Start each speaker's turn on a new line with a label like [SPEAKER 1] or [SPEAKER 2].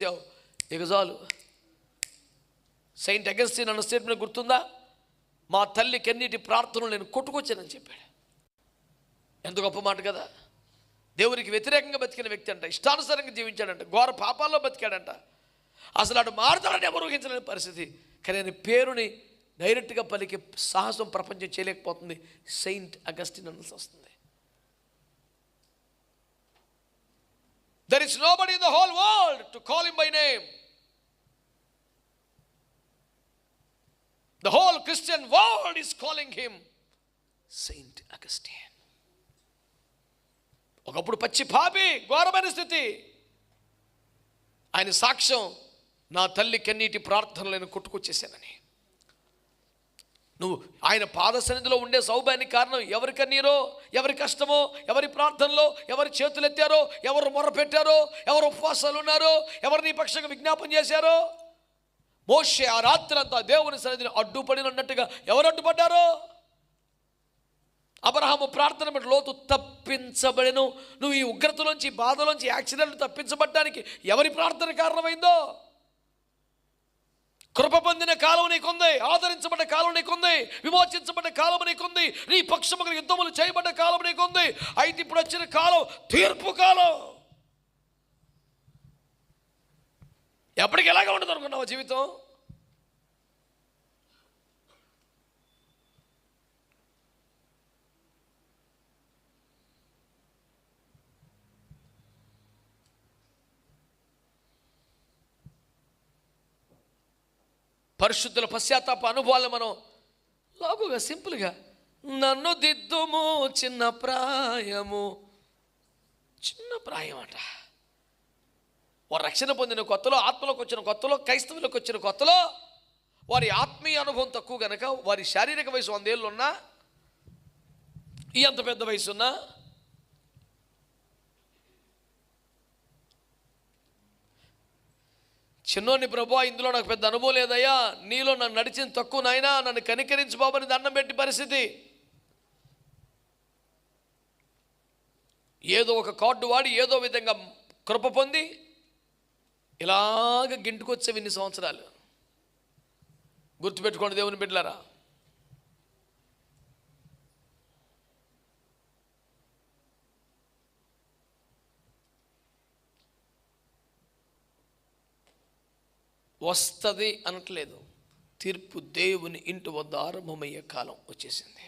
[SPEAKER 1] ఇక చాలు. Saint Augustine అన్న స్టేట్మెంట్ గుర్తుందా? మా తల్లి కన్నీటి ప్రార్థనలు నేను కొట్టుకొచ్చానని చెప్పాడు. ఎంత గొప్ప మాట కదా. దేవునికి వ్యతిరేకంగా బతికిన వ్యక్తి అంట, ఇష్టానుసారంగా జీవించాడంట, ఘోర పాపాల్లో బతికాడంట. అసలు అటు మారుతాడని ఎవరు ఊహించలేని పరిస్థితి. కానీ ఆయన పేరుని డైరెక్ట్గా పలికి సాహసం ప్రపంచం చేయలేకపోతుంది. సెయింట్ అగస్టిన్ అనాల్సి వస్తుంది. There is nobody in the whole world to call him by name. The whole Christian world is calling him Saint Augustine. ఒకప్పుడు పచ్చి పాపి, ఘోరమైన స్థితి. ఆయన సాక్ష్యం, నా తల్లి కన్నీటి ప్రార్థనలను కొట్టుకొచ్చేసానని. నువ్వు ఆయన పాద సన్నిధిలో ఉండే సౌభాగ్యానికి కారణం ఎవరి కన్నీరో, ఎవరి కష్టమో, ఎవరి ప్రార్థనలో, ఎవరి చేతులు ఎత్తారో, ఎవరు మొర్ర పెట్టారో, ఎవరు ఉపవాసాలు ఉన్నారో, ఎవరు నీ పక్షంగా విజ్ఞాపన చేశారో. మోషే ఆ రాత్రి అంతా దేవుని సన్నిధిని అడ్డుపడినట్టుగా ఎవరు అడ్డుపడ్డారో? అబ్రహాము ప్రార్థన బట్టి లోతు తప్పించబడెను. నువ్వు ఈ ఉగ్రతలోంచి, బాధలోంచి, యాక్సిడెంట్ తప్పించబడ్డానికి ఎవరి ప్రార్థన కారణమైందో? కృప పొందిన కాలం నీకుంది, ఆదరించబడ్డ కాలం నీకుంది, విమోచించబడ్డ కాలం నీకుంది, నీ పక్షముగా యుద్ధములు చేయబడ్డ కాలం నీకుంది. అయితే ఇప్పుడు వచ్చిన కాలం తీర్పు కాలం. ఎప్పటికి ఎలాగ ఉండదు అనుకున్నావు జీవితం? పరిశుద్ధుల పశ్చాత్తాప అనుభవాలను మనం లాగుగా సింపుల్గా, నన్ను దిద్దుము చిన్న ప్రాయము. చిన్న ప్రాయం అట. వారు రక్షణ పొందిన కొత్తలో, ఆత్మలోకి వచ్చిన కొత్తలో, క్రైస్తవులకు వచ్చిన కొత్తలో వారి ఆత్మీయ అనుభవం తక్కువ కనుక వారి శారీరక వయసు 100 ఏళ్ళు ఉన్నా, ఈ అంత పెద్ద వయసు ఉన్నా, చిన్నోని ప్రభు, ఇందులో నాకు పెద్ద అనుభవం లేదయ్యా, నీలో నన్ను నడిచిన తక్కువ నాయనా, నన్ను కనికరించి బాబని దండం పెట్టి పరిస్థితి. ఏదో ఒక కార్డు వాడి ఏదో విధంగా కృప పొంది ఇలాగ గింటుకొచ్చేవి ఇన్ని సంవత్సరాలు. గుర్తుపెట్టుకోండి దేవుని బిడ్డలారా. వస్తుంది అనట్లేదు, తీర్పు దేవుని ఇంటి వద్ద ఆరంభమయ్యే కాలం వచ్చేసింది.